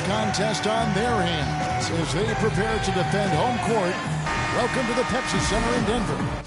contest on their hands as they prepare to defend home court. Welcome to the Pepsi Center in Denver.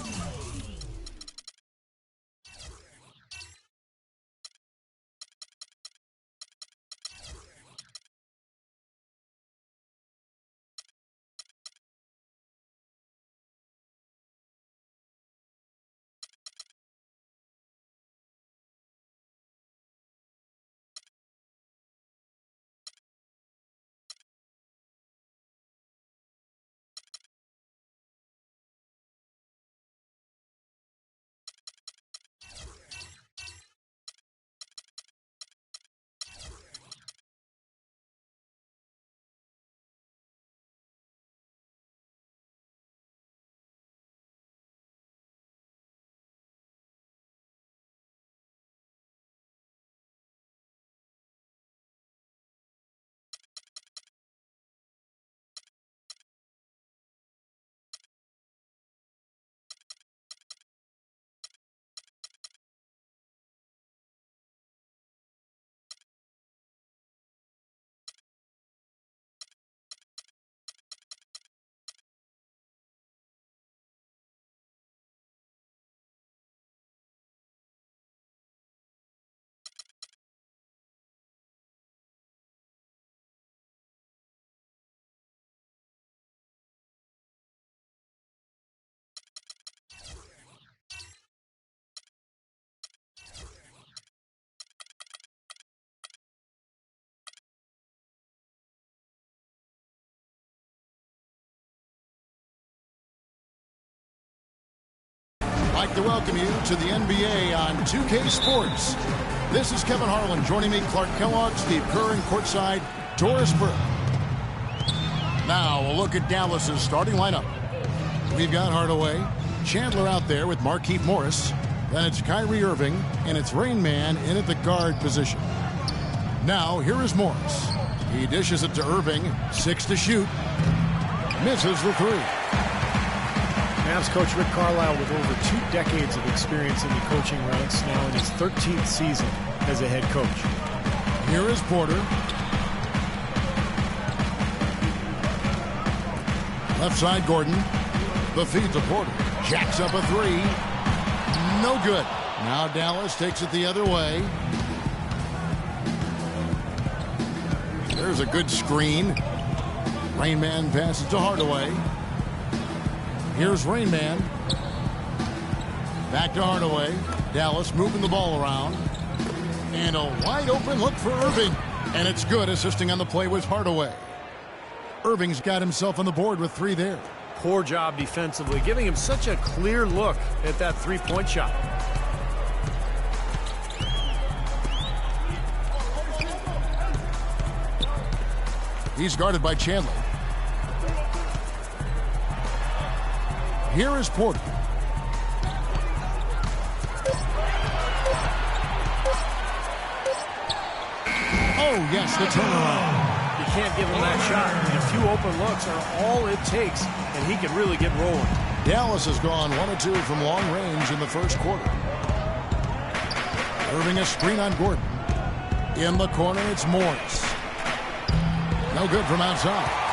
I'd like to welcome you to the NBA on 2K Sports. This is Kevin Harlan. Joining me, Clark Kellogg, Steve Kerr, and courtside, Doris Burke. Now, a look at Dallas's starting lineup. We've got Hardaway, Chandler out there with Markieff Morris. Then it's Kyrie Irving, and it's Rain Man in at the guard position. Now, here is Morris. He dishes it to Irving, 6 to shoot. Misses the 3. Mavs coach Rick Carlisle with over 2 decades of experience in the coaching ranks, now in his 13th season as a head coach. Here is Porter. Left side, Gordon. The feed to Porter. Jacks up a 3. No good. Now Dallas takes it the other way. There's a good screen. Rain Man passes to Hardaway. Here's Rain Man. Back to Hardaway. Dallas moving the ball around. And a wide open look for Irving. And it's good. Assisting on the play was Hardaway. Irving's got himself on the board with 3 there. Poor job defensively, giving him such a clear look at that three-point shot. He's guarded by Chandler. Here is Porter. Oh, yes, the turnaround. You can't give him that shot. A few open looks are all it takes, and he can really get rolling. Dallas has gone 1 of 2 from long range in the first quarter. Irving a screen on Gordon. In the corner, it's Morris. No good from outside.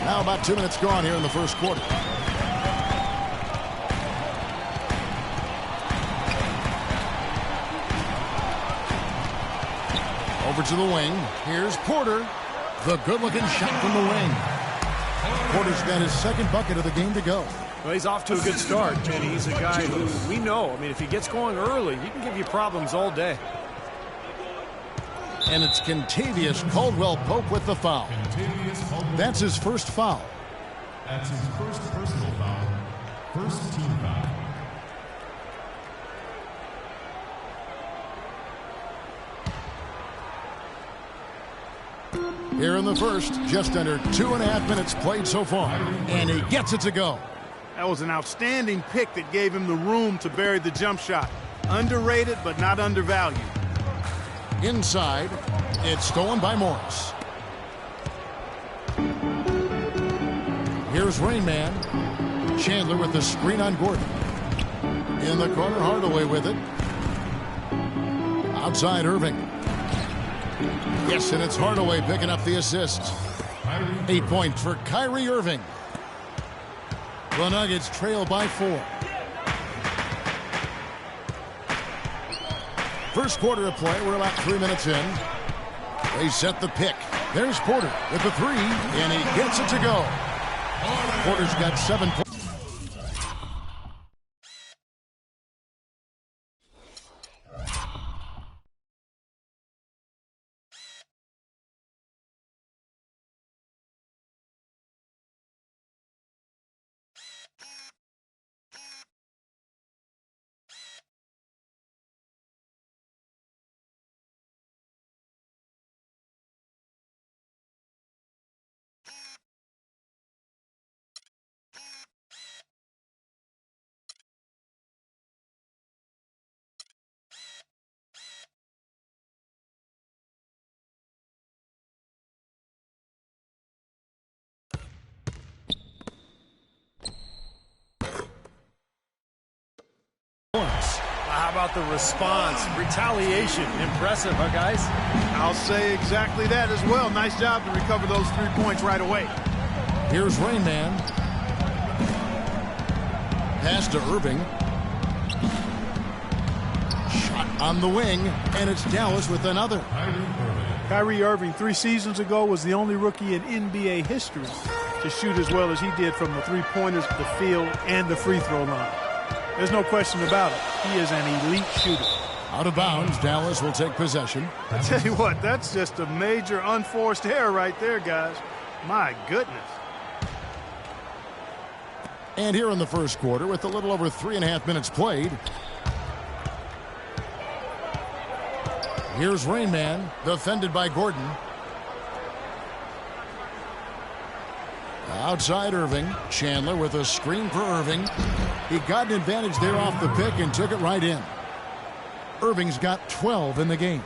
Now about 2 minutes gone here in the first quarter. Over to the wing. Here's Porter. The good-looking shot from the wing. Porter's got his 2nd bucket of the game to go. Well, he's off to a good start, and he's a guy who we know. I mean, if he gets going early, he can give you problems all day. And it's Kentavious Caldwell-Pope with the foul. That's his first foul. That's his first personal foul. First team foul. Here in the first, just under 2.5 minutes played so far. And he gets it to go. That was an outstanding pick that gave him the room to bury the jump shot. Underrated, but not undervalued. Inside, it's stolen by Morris. Here's Rain Man. Chandler with the screen on Gordon. In the corner, Hardaway with it. Outside Irving. Yes, and it's Hardaway picking up the assist. 8 points for Kyrie Irving. The Nuggets trail by 4. First quarter of play. We're about 3 minutes in. They set the pick. There's Porter with the 3, and he gets it to go. Porter's got 7 points. How about the response? Retaliation. Impressive, huh, guys? I'll say exactly that as well. Nice job to recover those 3 points right away. Here's Rain Man. Pass to Irving. Shot on the wing, and it's Dallas with another. Kyrie Irving 3 seasons ago was the only rookie in NBA history to shoot as well as he did from the three-pointers, the field, and the free throw line. There's no question about it. He is an elite shooter. Out of bounds, Dallas will take possession. I tell you what, that's just a major unforced error right there, guys. My goodness. And here in the first quarter, with a little over 3.5 minutes played, here's Rain Man, defended by Gordon. Outside Irving. Chandler with a screen for Irving. He got an advantage there off the pick and took it right in. Irving's got 12 in the game.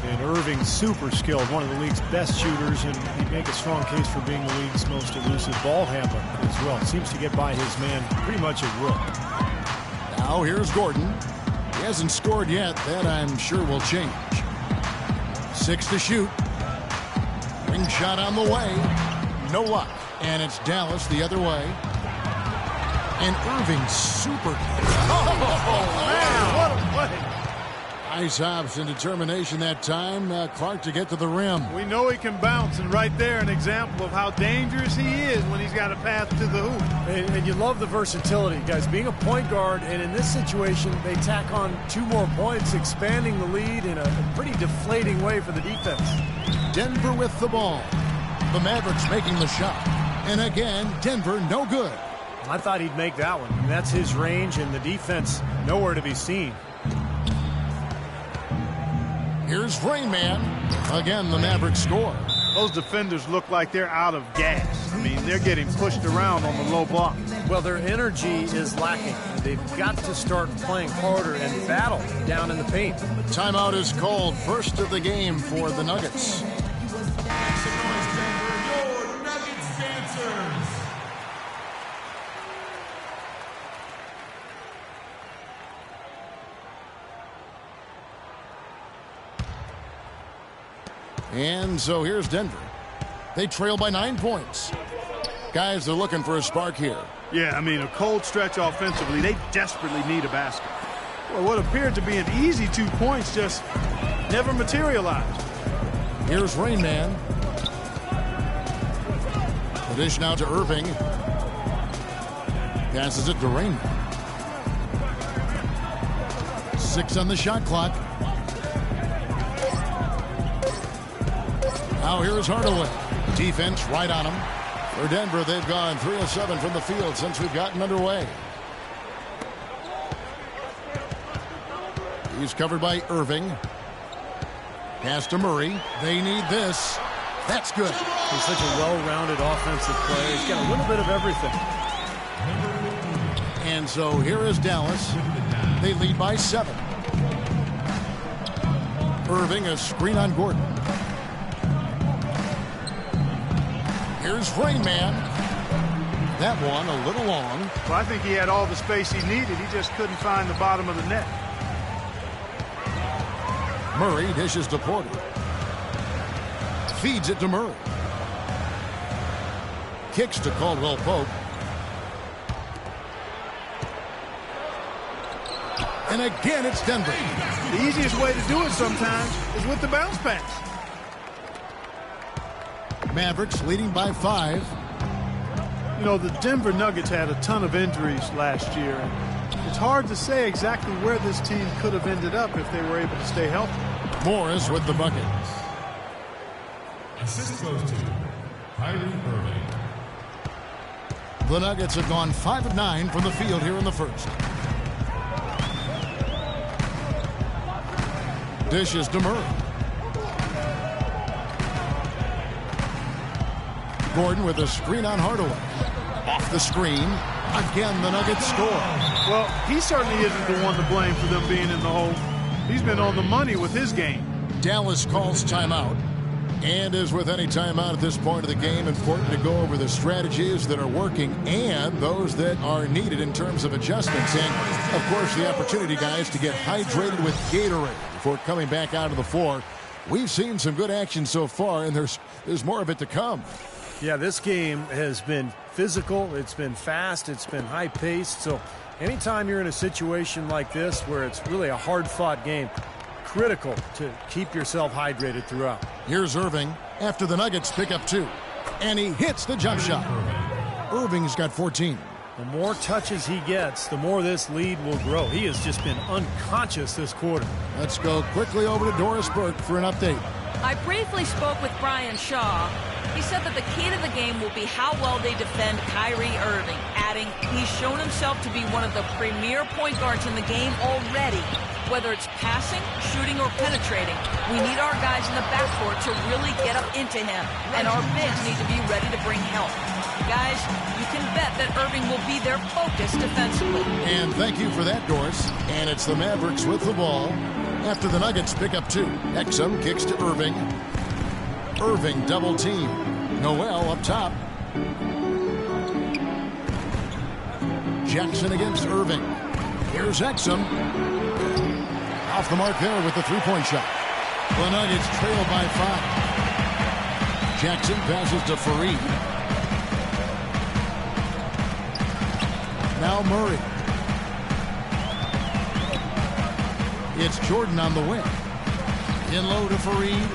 And Irving's super skilled, one of the league's best shooters, and he'd make a strong case for being the league's most elusive ball handler as well. Seems to get by his man pretty much at will. Now here's Gordon. He hasn't scored yet. That I'm sure will change. 6 to shoot. Ring shot on the way. No luck. And it's Dallas the other way. And Irving super. Oh, man, what a play. Nice hops and determination that time. Clark to get to the rim. We know he can bounce, and right there an example of how dangerous he is when he's got a path to the hoop. And you love the versatility, guys. Being a point guard, and in this situation, they tack on 2 more points, expanding the lead in a pretty deflating way for the defense. Denver with the ball. The Mavericks making the shot. And again, Denver no good. I thought he'd make that one. I mean, that's his range, and the defense nowhere to be seen. Here's Rain Man. Again, the Mavericks score. Those defenders look like they're out of gas. I mean, they're getting pushed around on the low block. Well, their energy is lacking. They've got to start playing harder and battle down in the paint. Timeout is called. First of the game for the Nuggets. And so here's Denver. They trail by 9 points. Guys, they're looking for a spark here. Yeah, I mean, a cold stretch offensively. They desperately need a basket. Well, what appeared to be an easy 2 points just never materialized. Here's Rain Man. The dish now to Irving. Passes it to Rain Man. 6 on the shot clock. Now here's Hardaway. Defense right on him. For Denver, they've gone 3 of 7 from the field since we've gotten underway. He's covered by Irving. Pass to Murray. They need this. That's good. He's such a well-rounded offensive player. He's got a little bit of everything. And so here is Dallas. They lead by 7. Irving, a screen on Gordon. Here's Rain Man. That one a little long. Well, I think he had all the space he needed. He just couldn't find the bottom of the net. Murray dishes to Porter. Feeds it to Murray. Kicks to Caldwell Pope. And again, it's Denver. The easiest way to do it sometimes is with the bounce pass. Mavericks leading by 5. You know, the Denver Nuggets had a ton of injuries last year. It's hard to say exactly where this team could have ended up if they were able to stay healthy. Morris with the bucket. Assist goes to Kyrie Irving. The Nuggets have gone 5 of 9 from the field here in the first. Dishes to Murray. Gordon with a screen on Hardaway. Off the screen. Again, the Nuggets score. Well, he certainly isn't the one to blame for them being in the hole. He's been on the money with his game. Dallas calls timeout. And as with any timeout at this point of the game, important to go over the strategies that are working and those that are needed in terms of adjustments. And, of course, the opportunity, guys, to get hydrated with Gatorade before coming back out of the floor. We've seen some good action so far, and there's more of it to come. Yeah, this game has been physical. It's been fast. It's been high-paced. So anytime you're in a situation like this where it's really a hard-fought game, critical to keep yourself hydrated throughout. Here's Irving after the Nuggets pick up 2. And he hits the jump shot. Irving's got 14. The more touches he gets, the more this lead will grow. He has just been unconscious this quarter. Let's go quickly over to Doris Burke for an update. I briefly spoke with Brian Shaw. He said that the key to the game will be how well they defend Kyrie Irving, adding he's shown himself to be one of the premier point guards in the game already. Whether it's passing, shooting, or penetrating, we need our guys in the backcourt to really get up into him, and our bigs need to be ready to bring help. Guys, you can bet that Irving will be their focus defensively. And thank you for that, Doris. And it's the Mavericks with the ball after the Nuggets pick up 2. Exum kicks to Irving. Irving double team. Noel up top. Jackson against Irving. Here's Exum. Off the mark there with the three-point shot. The Nuggets trail by 5. Jackson passes to Fareed. Now Murray. It's Jordan on the wing. In low to Fareed.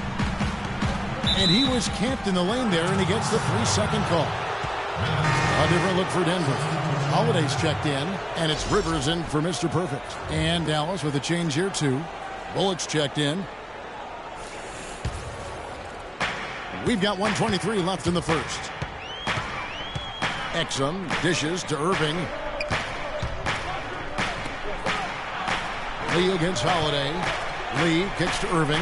And he was camped in the lane there, and he gets the 3-second call. A different look for Denver. Holiday's checked in, and it's Rivers in for Mr. Perfect. And Dallas with a change here, too. Bullock's checked in. We've got 1:23 left in the first. Exum dishes to Irving. Lee against Holiday. Lee kicks to Irving.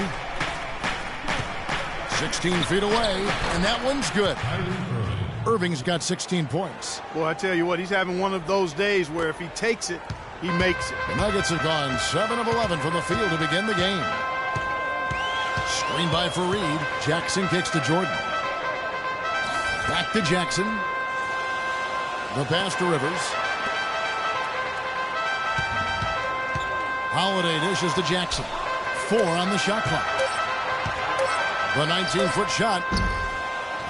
16 feet away, and that one's good. Irving's got 16 points. Boy, I tell you what, he's having one of those days where if he takes it, he makes it. The Nuggets have gone 7 of 11 from the field to begin the game. Screen by Fareed. Jackson kicks to Jordan. Back to Jackson. The pass to Rivers. Holiday dishes to Jackson. 4 on the shot clock. The 19-foot shot.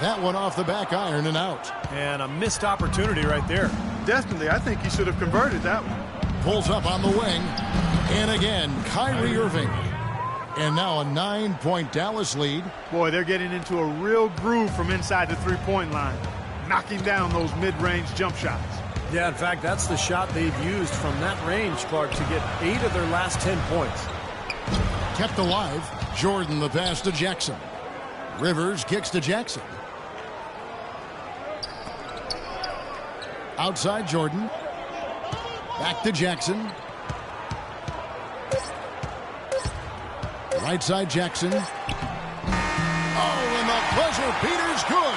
That one off the back iron and out. And a missed opportunity right there. Definitely, I think he should have converted that one. Pulls up on the wing. And again, Kyrie Irving. And now a 9-point Dallas lead. Boy, they're getting into a real groove from inside the three-point line, knocking down those mid-range jump shots. Yeah, in fact, that's the shot they've used from that range, Clark, to get 8 of their last 10 points. Kept alive. Jordan the pass to Jackson. Rivers kicks to Jackson. Outside Jordan. Back to Jackson. Right side Jackson. Oh, and the buzzer beater's good.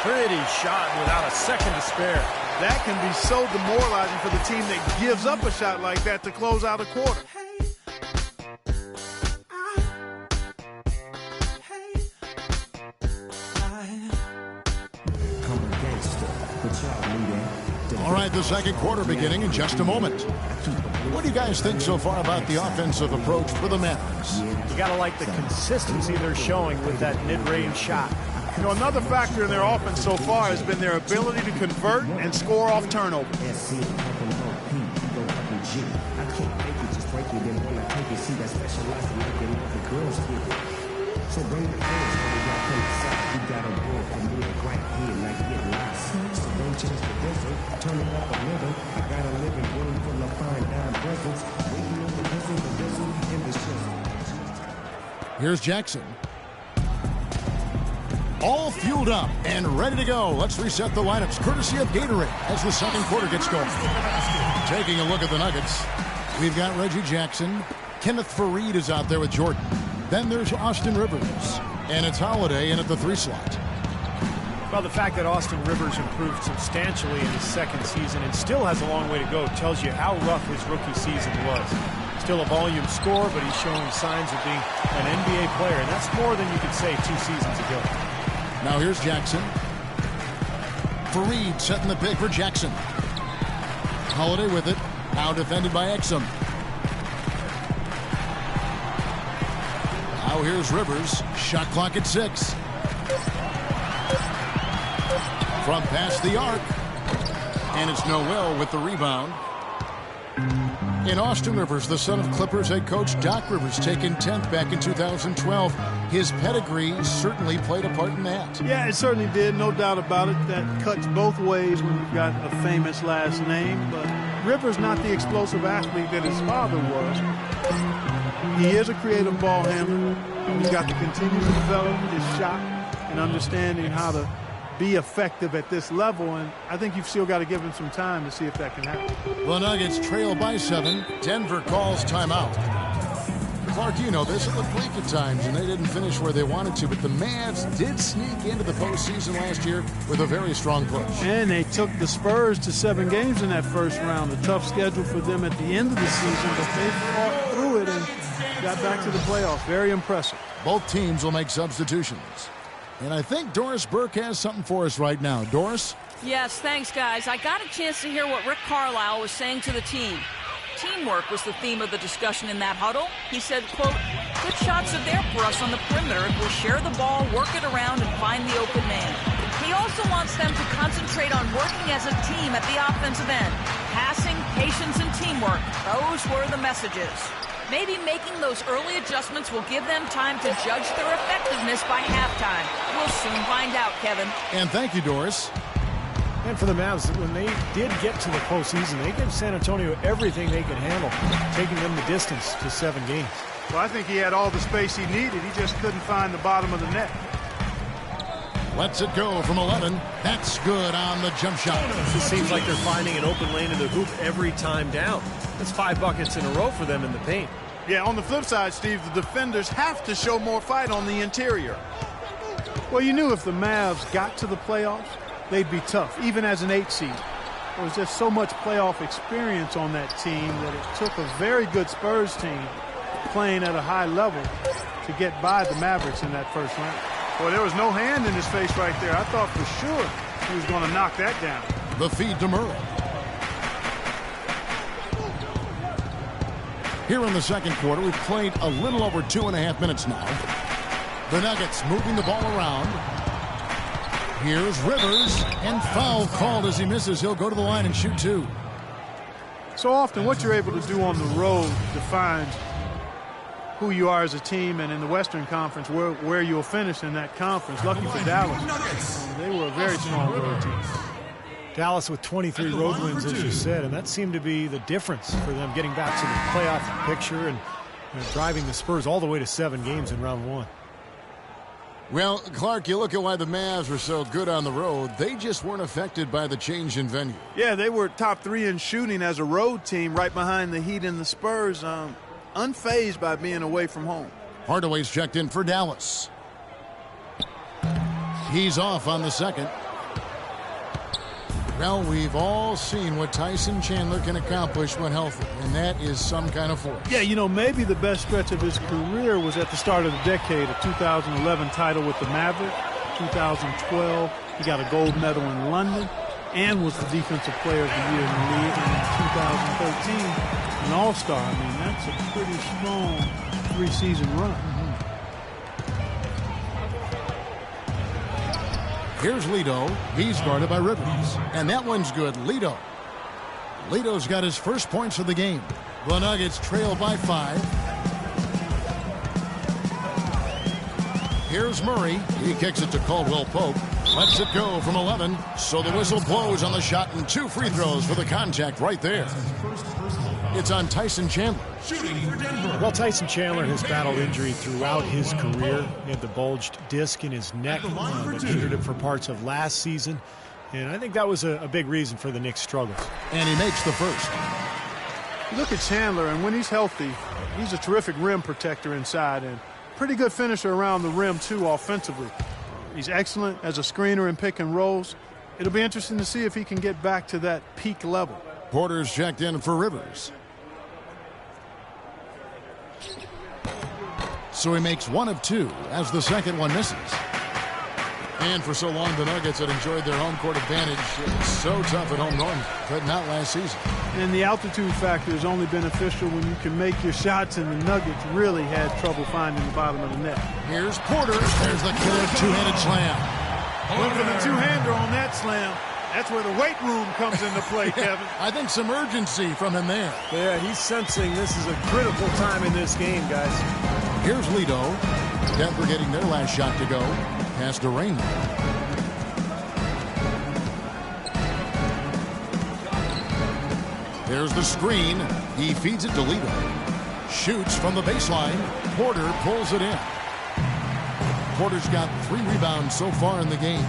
Pretty shot without a second to spare. That can be so demoralizing for the team that gives up a shot like that to close out a quarter. All right, the second quarter beginning in just a moment. What do you guys think so far about the offensive approach for the Mavericks? You got to like the consistency they're showing with that mid-range shot. You know, another factor in their offense so far has been their ability to convert and score off turnover. So bring the hands when we got from the side. You got a roll for me to grind here like get lost. So don't change the rhythm, turn it up a little. I got a living room full of fine dime bristles. Waiting on the whistle, and the shizzle. Here's Jackson. All fueled up and ready to go. Let's reset the lineups courtesy of Gatorade as the second quarter gets going. Taking a look at the Nuggets, we've got Reggie Jackson. Kenneth Faried is out there with Jordan. Then there's Austin Rivers, and it's Holiday in at the 3 slot. Well, the fact that Austin Rivers improved substantially in his second season and still has a long way to go tells you how rough his rookie season was. Still a volume scorer, but he's showing signs of being an NBA player, and that's more than you could say 2 seasons ago. Now here's Jackson. Faried setting the pick for Jackson. Holiday with it. Now defended by Exum. Now here's Rivers. Shot clock at 6. From past the arc. And it's Noel with the rebound. And Austin Rivers, the son of Clippers head coach Doc Rivers, taken 10th back in 2012. His pedigree certainly played a part in that. Yeah, it certainly did, no doubt about it. That cuts both ways when you've got a famous last name. But Rivers not the explosive athlete that his father was. He is a creative ball handler. He's got to continue to develop his shot and understanding how to be effective at this level, and I think you've still got to give him some time to see if that can happen. The Nuggets trail by 7. Denver calls timeout. Clark, you know this, it looked bleak at times, and they didn't finish where they wanted to, but the Mavs did sneak into the postseason last year with a very strong push. And they took the Spurs to 7 games in that first round. A tough schedule for them at the end of the season, but they fought through it and got back to the playoffs. Very impressive. Both teams will make substitutions. And I think Doris Burke has something for us right now. Doris? Yes, thanks, guys. I got a chance to hear what Rick Carlisle was saying to the team. Teamwork was the theme of the discussion in that huddle. He said, quote, good shots are there for us on the perimeter if we'll share the ball, work it around, and find the open man. He also wants them to concentrate on working as a team at the offensive end. Passing, patience, and teamwork. Those were the messages. Maybe making those early adjustments will give them time to judge their effectiveness by halftime. We'll soon find out, Kevin. And thank you, Doris. And for the Mavs, when they did get to the postseason, they gave San Antonio everything they could handle, taking them the distance to 7 games. Well, I think he had all the space he needed. He just couldn't find the bottom of the net. Lets it go from 11. That's good on the jump shot. It seems like they're finding an open lane in the hoop every time down. That's 5 buckets in a row for them in the paint. Yeah, on the flip side, Steve, the defenders have to show more fight on the interior. Well, you knew if the Mavs got to the playoffs, they'd be tough, even as an 8 seed. There was just so much playoff experience on that team that it took a very good Spurs team playing at a high level to get by the Mavericks in that first round. Well, there was no hand in his face right there. I thought for sure he was going to knock that down. The feed to Murray. Here in the second quarter, we've played a little over 2.5 minutes now. The Nuggets moving the ball around. Here's Rivers, and foul called as he misses. He'll go to the line and shoot 2. So often what you're able to do on the road defines who you are as a team, and in the Western Conference where you'll finish in that conference. Lucky for Dallas, they were a very strong road team. Dallas with 23 road wins, as you said, and that seemed to be the difference for them getting back to the playoff picture and driving the Spurs all the way to 7 games in round 1. Well, Clark, you look at why the Mavs were so good on the road. They just weren't affected by the change in venue. Yeah, they were top 3 in shooting as a road team, right behind the Heat and the Spurs, unfazed by being away from home. Hardaway's checked in for Dallas. He's off on the second. Well, we've all seen what Tyson Chandler can accomplish when healthy, and that is some kind of force. Yeah, you know, maybe the best stretch of his career was at the start of the decade, a 2011 title with the Mavericks. 2012, he got a gold medal in London and was the defensive player of the year in the league. And in 2013, an all-star. I mean, that's a pretty strong 3-season run. Here's Lito. He's guarded by Rivers. And that one's good. Lito's got his first points of the game. The Nuggets trail by 5. Here's Murray. He kicks it to Caldwell Pope. Lets it go from 11. So the whistle blows on the shot and 2 free throws for the contact right there. It's on Tyson Chandler. Well, Tyson Chandler has battled injury throughout his career. He had the bulged disc in his neck that hindered him for parts of last season. And I think that was a big reason for the Knicks' struggles. And he makes the first. Look at Chandler, and when he's healthy, he's a terrific rim protector inside and pretty good finisher around the rim, too, offensively. He's excellent as a screener in pick and rolls. It'll be interesting to see if he can get back to that peak level. Porter's checked in for Rivers. So he makes 1 of 2 as the second one misses. And for so long, the Nuggets had enjoyed their home court advantage. It's so tough at home north, but not last season. And the altitude factor is only beneficial when you can make your shots, and the Nuggets really had trouble finding the bottom of the net. Here's Porter. There's the killer two-handed slam. Went for the two-hander on that slam. That's where the weight room comes into play, Kevin. I think some urgency from him there. Yeah, he's sensing this is a critical time in this game, guys. Here's Lito. Denver getting their last shot to go. Pass to Rain. There's the screen. He feeds it to Lito. Shoots from the baseline. Porter pulls it in. Porter's got 3 rebounds so far in the game.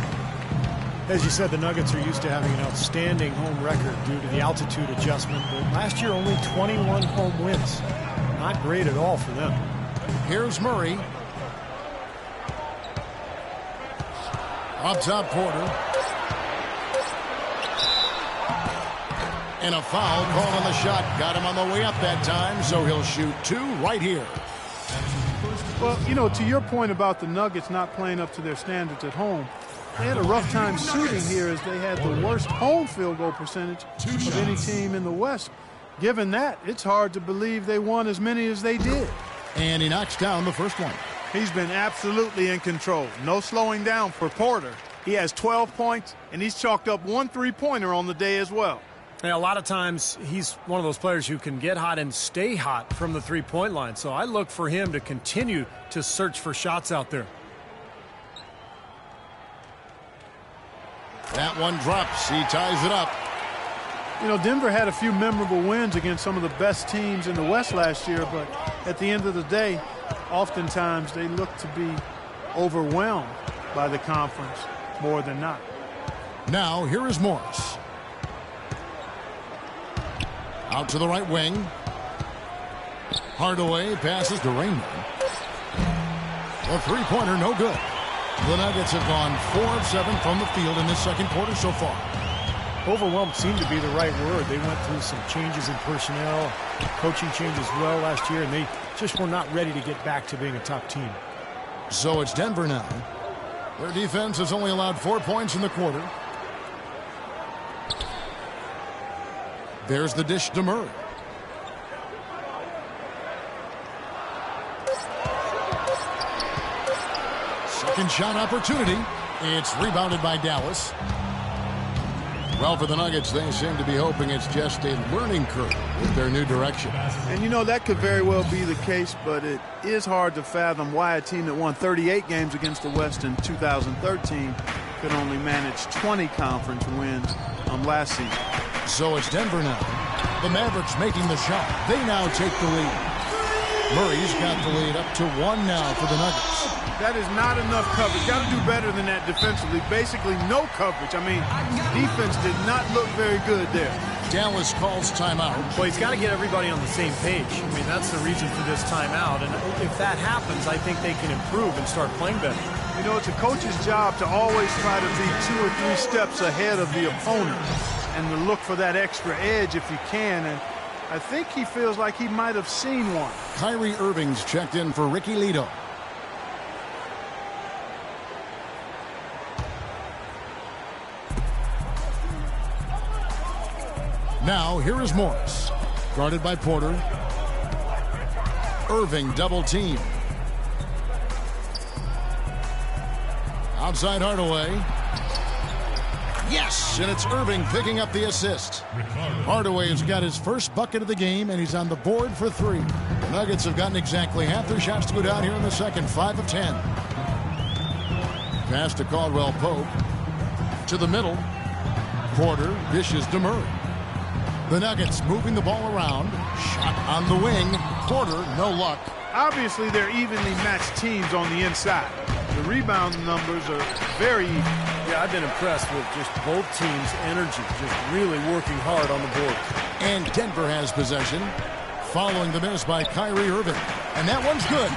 As you said, the Nuggets are used to having an outstanding home record due to the altitude adjustment, but last year only 21 home wins. Not great at all for them. Here's Murray. Up top, Porter. And a foul called on the shot. Got him on the way up that time, so he'll shoot 2 right here. Well, you know, to your point about the Nuggets not playing up to their standards at home, they had a rough time shooting here as they had the worst home field goal percentage of any team in the West. Given that, it's hard to believe they won as many as they did. And he knocks down the first one. He's been absolutely in control. No slowing down for Porter. He has 12 points, and he's chalked up 1 3-pointer on the day as well. Yeah, a lot of times he's one of those players who can get hot and stay hot from the three-point line. So I look for him to continue to search for shots out there. That one drops. He ties it up. You know, Denver had a few memorable wins against some of the best teams in the West last year, but at the end of the day, oftentimes they look to be overwhelmed by the conference more than not. Now, here is Morris. Out to the right wing. Hardaway passes to Raymond. The three-pointer, no good. The Nuggets have gone 4 of 7 from the field in this second quarter so far. Overwhelmed seemed to be the right word. They went through some changes in personnel, coaching changes well last year, and they just were not ready to get back to being a top team. So it's Denver now. Their defense has only allowed 4 points in the quarter. There's the dish to Murray. Second shot opportunity. It's rebounded by Dallas. Well, for the Nuggets, they seem to be hoping it's just a learning curve with their new direction. And, you know, that could very well be the case, but it is hard to fathom why a team that won 38 games against the West in 2013 could only manage 20 conference wins last season. So it's Denver now. The Mavericks making the shot. They now take the lead. Murray's got the lead up to 1 now for the Nuggets. That is not enough coverage. Got to do better than that defensively. Basically no coverage. I mean, defense did not look very good there. Dallas calls timeout. Well, he's got to get everybody on the same page. I mean, that's the reason for this timeout. And if that happens, I think they can improve and start playing better. You know, it's a coach's job to always try to be 2 or 3 steps ahead of the opponent and to look for that extra edge if you can. And I think he feels like he might have seen one. Kyrie Irving's checked in for Ricky Lito. Now, here is Morris. Guarded by Porter. Irving double team. Outside Hardaway. Yes, and it's Irving picking up the assist. Hardaway has got his first bucket of the game, and he's on the board for 3. The Nuggets have gotten exactly half their shots to go down here in the second, 5 of 10. Pass to Caldwell Pope. To the middle. Porter dishes to Murray. The Nuggets moving the ball around. Shot on the wing. Porter, no luck. Obviously, they're evenly matched teams on the inside. The rebound numbers are very even. Yeah, I've been impressed with just both teams' energy, just really working hard on the board. And Denver has possession, following the miss by Kyrie Irving. And that one's good.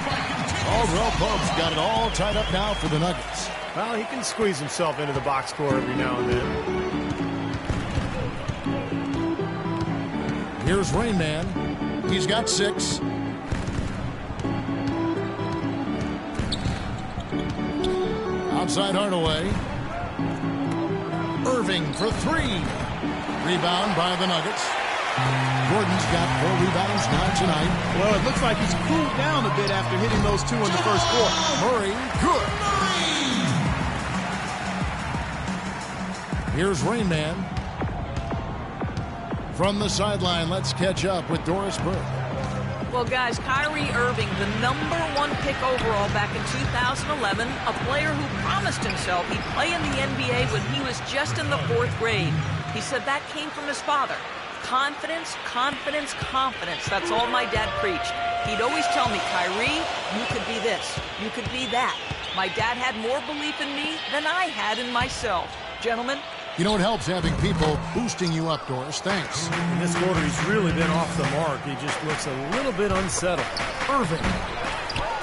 Caldwell Pope's got it all tied up now for the Nuggets. Well, he can squeeze himself into the box score every now and then. Here's Rain Man. He's got 6. Outside Hardaway. Irving for 3. Rebound by the Nuggets. Gordon's got 4 rebounds now tonight. Well, it looks like he's cooled down a bit after hitting those 2 in the first quarter. Murray, good. Here's Rain Man. From the sideline, let's catch up with Doris Burke. Well, guys, Kyrie Irving, the #1 pick overall back in 2011, a player who promised himself he'd play in the NBA when he was just in the 4th grade. He said that came from his father. Confidence, confidence, confidence. That's all my dad preached. He'd always tell me, Kyrie, you could be this, you could be that. My dad had more belief in me than I had in myself. Gentlemen. You know, it helps having people boosting you up, Doris. Thanks. In this quarter, he's really been off the mark. He just looks a little bit unsettled. Irving.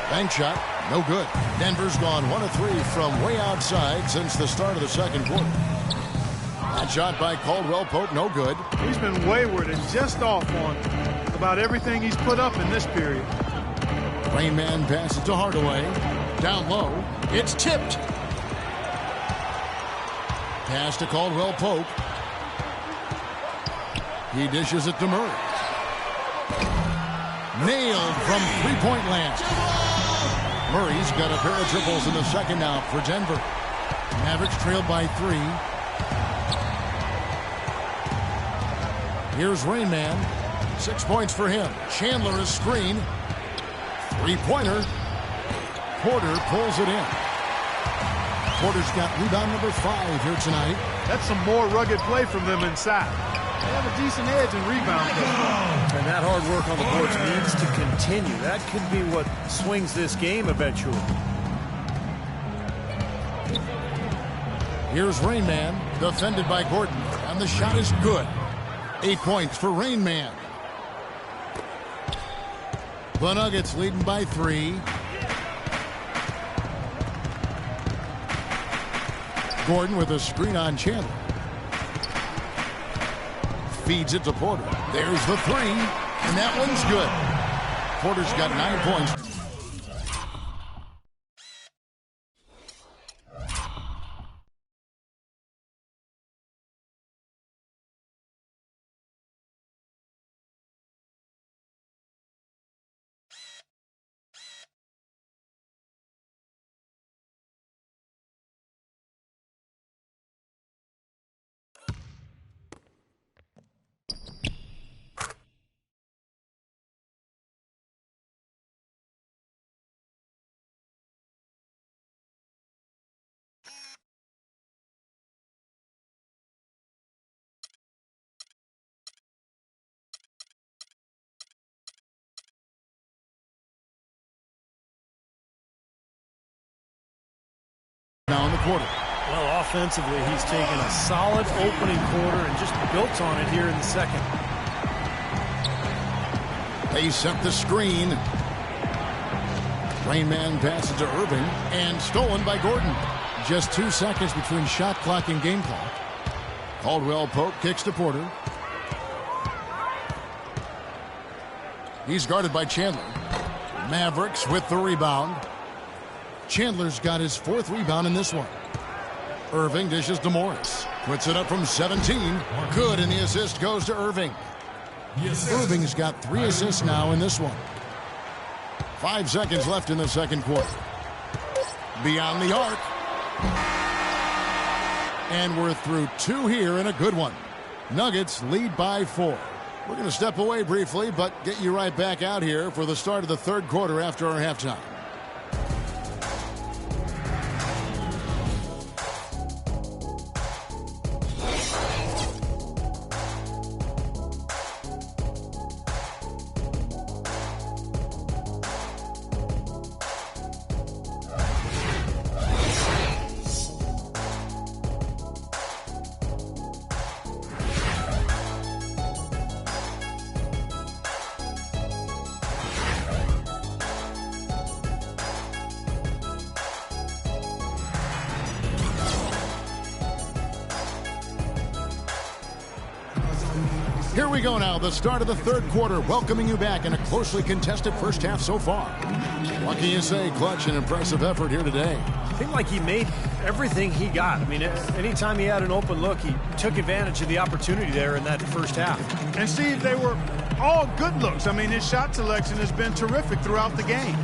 Bank shot, no good. Denver's gone 1 of 3 from way outside since the start of the second quarter. That shot by Caldwell Pope, no good. He's been wayward and just off on about everything he's put up in this period. Rain Man passes to Hardaway. Down low. It's tipped. Pass to Caldwell Pope. He dishes it to Murray. Nailed from 3-point land. Murray's got a pair of triples in the second now for Denver. Mavericks trailed by 3. Here's Rain Man. 6 points for him. Chandler is screen. 3-pointer. Porter pulls it in. Porter's got rebound number 5 here tonight. That's some more rugged play from them inside. They have a decent edge in rebound play. And that hard work on the boards needs to continue. That could be what swings this game eventually. Here's Rain Man, defended by Gordon, and the shot is good. 8 points for Rain Man. The Nuggets leading by 3. Gordon with a screen on Chandler. Feeds it to Porter. There's the 3, and that one's good. Porter's got 9 points. Now in the quarter. Well, offensively, he's taken a solid opening quarter and just built on it here in the second. They set the screen. Rain Man passes to Irving, and stolen by Gordon. Just 2 seconds between shot clock and game clock. Caldwell Pope kicks to Porter. He's guarded by Chandler. Mavericks with the rebound. Chandler's got his 4th rebound in this one. Irving dishes to Morris. Puts it up from 17. Good, and the assist goes to Irving. Irving's got 3 assists now in this one. 5 seconds left in the second quarter. Beyond the arc. And we're through 2 here in a good one. Nuggets lead by 4. We're going to step away briefly, but get you right back out here for the start of the third quarter after our halftime. Here we go now, the start of the third quarter, welcoming you back in a closely contested first half so far. What can you say? Clutch and impressive effort here today. I think like he made everything he got. I mean, anytime he had an open look, he took advantage of the opportunity there in that first half. And Steve, they were all good looks. I mean, his shot selection has been terrific throughout the game.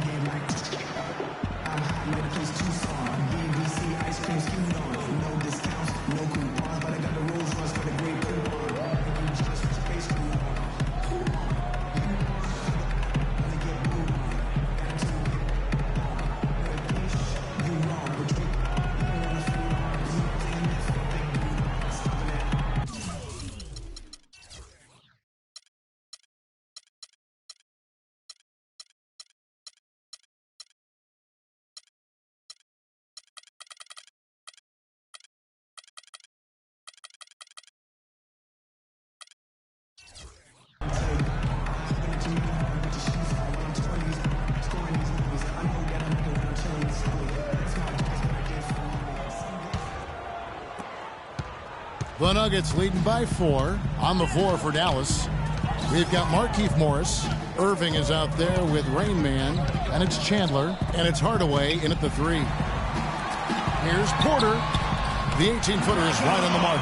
The Nuggets leading by 4. On the floor for Dallas, we've got Markieff Morris. Irving is out there with Rain Man, and it's Chandler, and it's Hardaway in at the 3. Here's Porter. The 18-footer is right on the mark.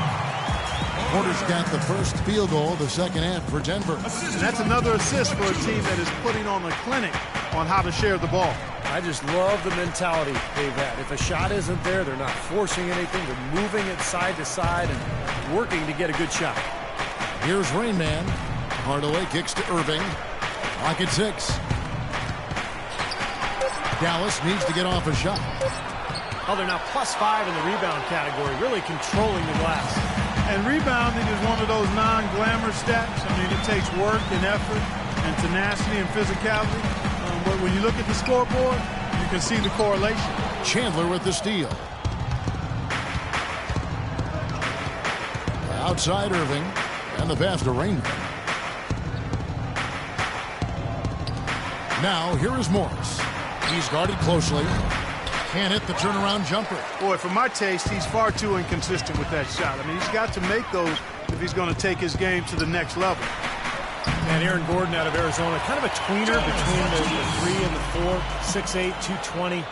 Porter's got the first field goal of the second half for Denver. And that's another assist for a team that is putting on a clinic on how to share the ball. I just love the mentality they've had. If a shot isn't there, they're not forcing anything. They're moving it side to side and working to get a good shot. Here's Rain Man. Hardaway kicks to Irving. Clock at 6. Dallas needs to get off a shot. Oh, they're now +5 in the rebound category, really controlling the glass. And rebounding is one of those non-glamorous stats. I mean, it takes work and effort and tenacity and physicality. But when you look at the scoreboard, you can see the correlation. Chandler with the steal. Outside Irving, and the pass to Rain. Now, here is Morris. He's guarded closely. Can't hit the turnaround jumper. Boy, for my taste, he's far too inconsistent with that shot. I mean, he's got to make those if he's going to take his game to the next level. And Aaron Gordon out of Arizona, kind of a tweener between the 3 and the 4, 6'8", 220.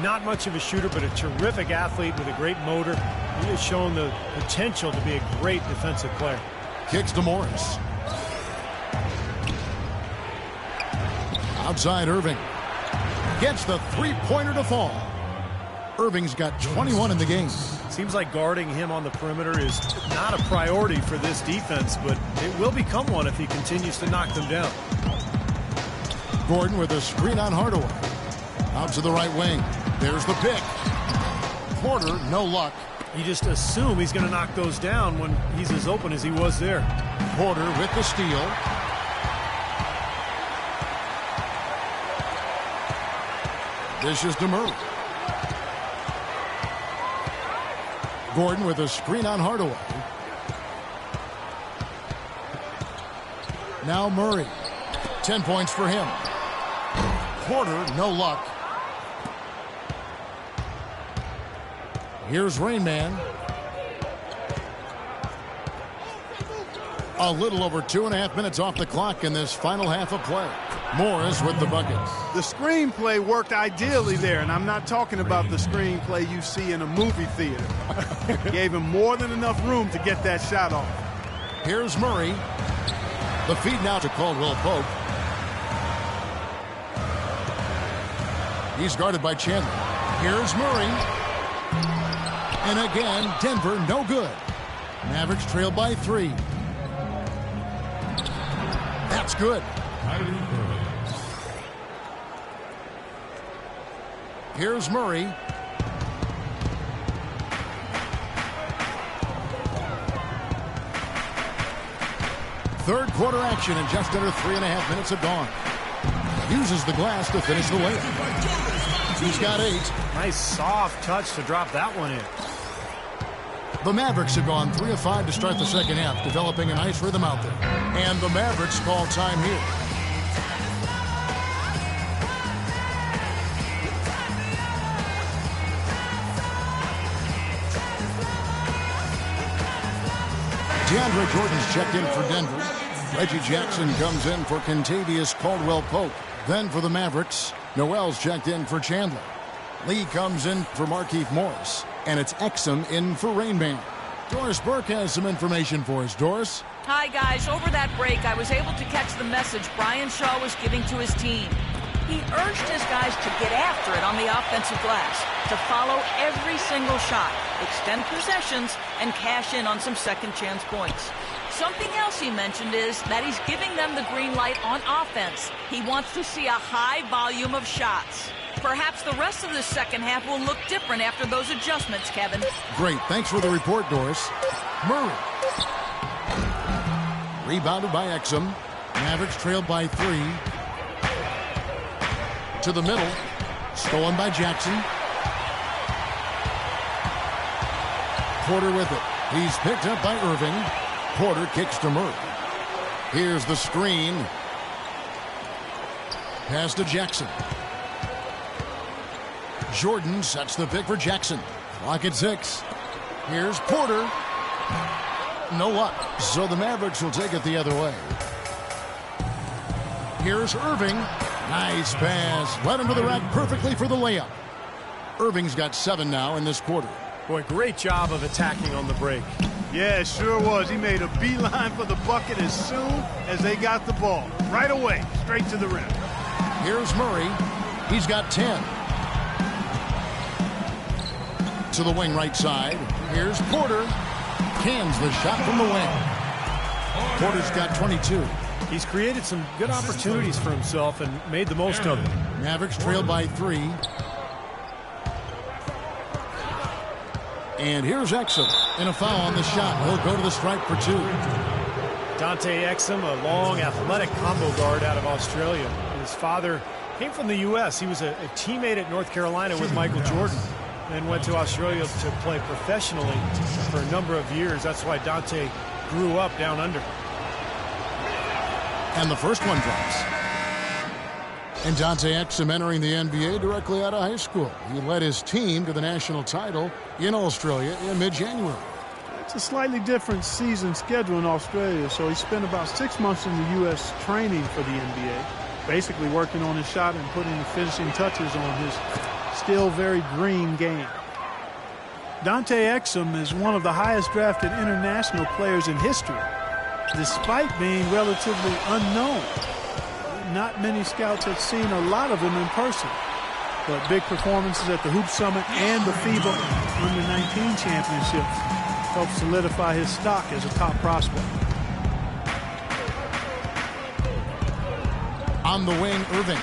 Not much of a shooter, but a terrific athlete with a great motor. He has shown the potential to be a great defensive player. Kicks to Morris. Outside Irving. Gets the three-pointer to fall. Irving's got 21 in the game. Seems like guarding him on the perimeter is not a priority for this defense, but it will become one if he continues to knock them down. Gordon with a screen on Hardaway. Out to the right wing. There's the pick. Porter, no luck. You just assume he's going to knock those down when he's as open as he was there. Porter with the steal. This is Murray. Gordon with a screen on Hardaway. Now Murray. 10 points for him. Porter, no luck. Here's Rain Man. A little over 2.5 minutes off the clock in this final half of play. Morris with the bucket. The screenplay worked ideally there, and I'm not talking about the screenplay you see in a movie theater. Gave him more than enough room to get that shot off. Here's Murray. The feed now to Caldwell Pope. He's guarded by Chandler. Here's Murray. And again, Denver no good. Mavericks trail by 3. That's good. Here's Murray. Third quarter action and just under 3.5 minutes have gone. Uses the glass to finish the layup. He's got 8. Nice soft touch to drop that one in. The Mavericks have gone 3 of 5 to start the second half, developing a nice rhythm out there. And the Mavericks call time here. DeAndre Jordan's checked in for Denver. Reggie Jackson comes in for Kentavious Caldwell-Pope. Then for the Mavericks, Noel's checked in for Chandler. Lee comes in for Markieff Morris. And it's Exum in for Rain Man. Doris Burke has some information for us. Doris? Hi, guys. Over that break, I was able to catch the message Brian Shaw was giving to his team. He urged his guys to get after it on the offensive glass, to follow every single shot, extend possessions, and cash in on some second-chance points. Something else he mentioned is that he's giving them the green light on offense. He wants to see a high volume of shots. Perhaps the rest of the second half will look different after those adjustments, Kevin. Great. Thanks for the report, Doris. Murray. Rebounded by Exum. Mavericks trailed by 3. To the middle. Stolen by Jackson. Porter with it. He's picked up by Irving. Porter kicks to Murray. Here's the screen. Pass to Jackson. Jordan sets the pick for Jackson. Clock at 6. Here's Porter. No luck. So the Mavericks will take it the other way. Here's Irving. Nice pass. Led him to the rack perfectly for the layup. Irving's got 7 now in this quarter. Boy, great job of attacking on the break. Yeah, it sure was. He made a beeline for the bucket as soon as they got the ball. Right away, straight to the rim. Here's Murray. He's got 10. To the wing right side. Here's Porter. Cans the shot from the wing. Porter's got 22. He's created some good opportunities for himself and made the most of it. Mavericks trail by 3. And here's Exum. And a foul on the shot. He'll go to the stripe for 2. Dante Exum, a long, athletic combo guard out of Australia. His father came from the U.S. He was a teammate at North Carolina with Michael Jordan. Then went to Australia to play professionally for a number of years. That's why Dante grew up down under. And the first one drops. And Dante Exum entering the NBA directly out of high school. He led his team to the national title in Australia in mid-January. It's a slightly different season schedule in Australia, so he spent about 6 months in the U.S. training for the NBA, basically working on his shot and putting the finishing touches on his still very green game. Dante Exum is one of the highest drafted international players in history, despite being relatively unknown. Not many scouts have seen a lot of him in person, but big performances at the Hoop Summit and the FIBA Under-19 Championships helped solidify his stock as a top prospect. On the wing, Irving.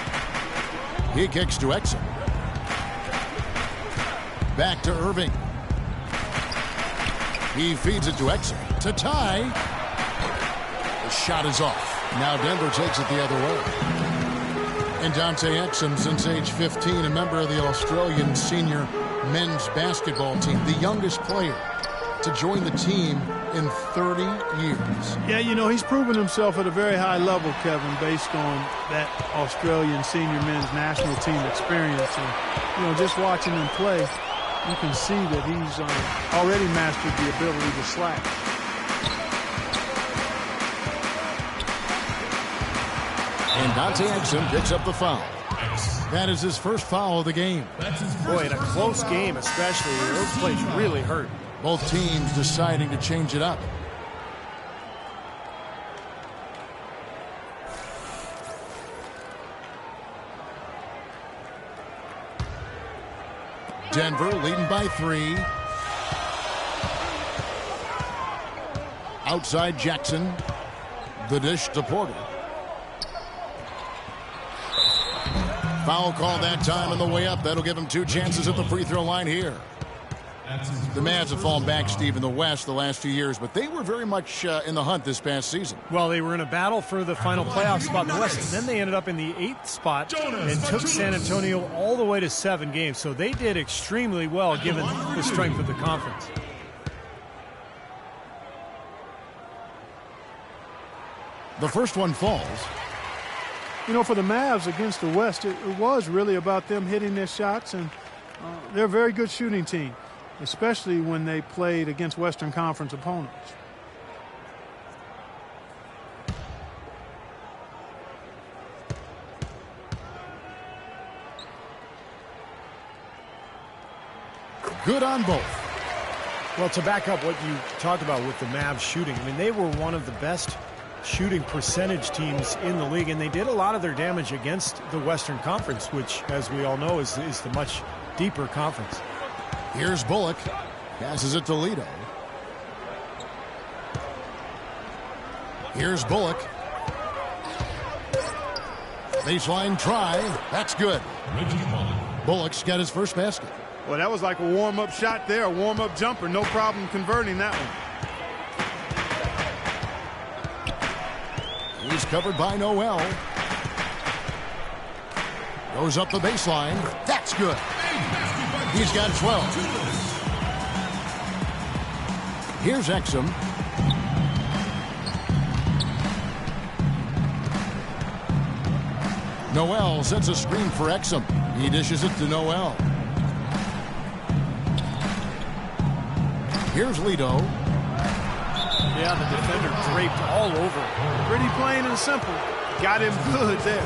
He kicks to Exum. Back to Irving. He feeds it to Exum. To tie. The shot is off. Now Denver takes it the other way. And Dante Exum, since age 15, a member of the Australian senior men's basketball team, the youngest player to join the team in 30 years. Yeah, you know, he's proven himself at a very high level, Kevin, based on that Australian senior men's national team experience. And, you know, just watching him play, you can see that he's already mastered the ability to slash. And Dante Exum picks up the foul. That is his first foul of the game. Boy, in a close game especially, those plays really hurt. Both teams deciding to change it up. Denver leading by 3. Outside Jackson. The dish to Porter. Foul call that time on the way up. That'll give him 2 chances at the free throw line here. The Mavs have fallen back, Steve, in the West the last few years, but they were very much in the hunt this past season. Well, they were in a battle for the final playoff spot in the West, and then they ended up in the 8th spot and took San Antonio all the way to 7 games. So they did extremely well given the strength of the conference. The first one falls. You know, for the Mavs against the West, it was really about them hitting their shots, and they're a very good shooting team, especially when they played against Western Conference opponents. Good on both. Well, to back up what you talked about with the Mavs shooting, I mean, they were one of the best shooting percentage teams in the league, and they did a lot of their damage against the Western Conference, which, as we all know, is the much deeper conference. Here's Bullock. Passes it to Lito. Here's Bullock. Baseline try. That's good. Bullock's got his first basket. Well, that was like a warm-up shot there, a warm-up jumper. No problem converting that one. He's covered by Noel. Goes up the baseline. That's good. He's got 12. Here's Exum. Noel sets a screen for Exum. He dishes it to Noel. Here's Lito. Yeah, the defender draped all over. Pretty plain and simple. Got him good there.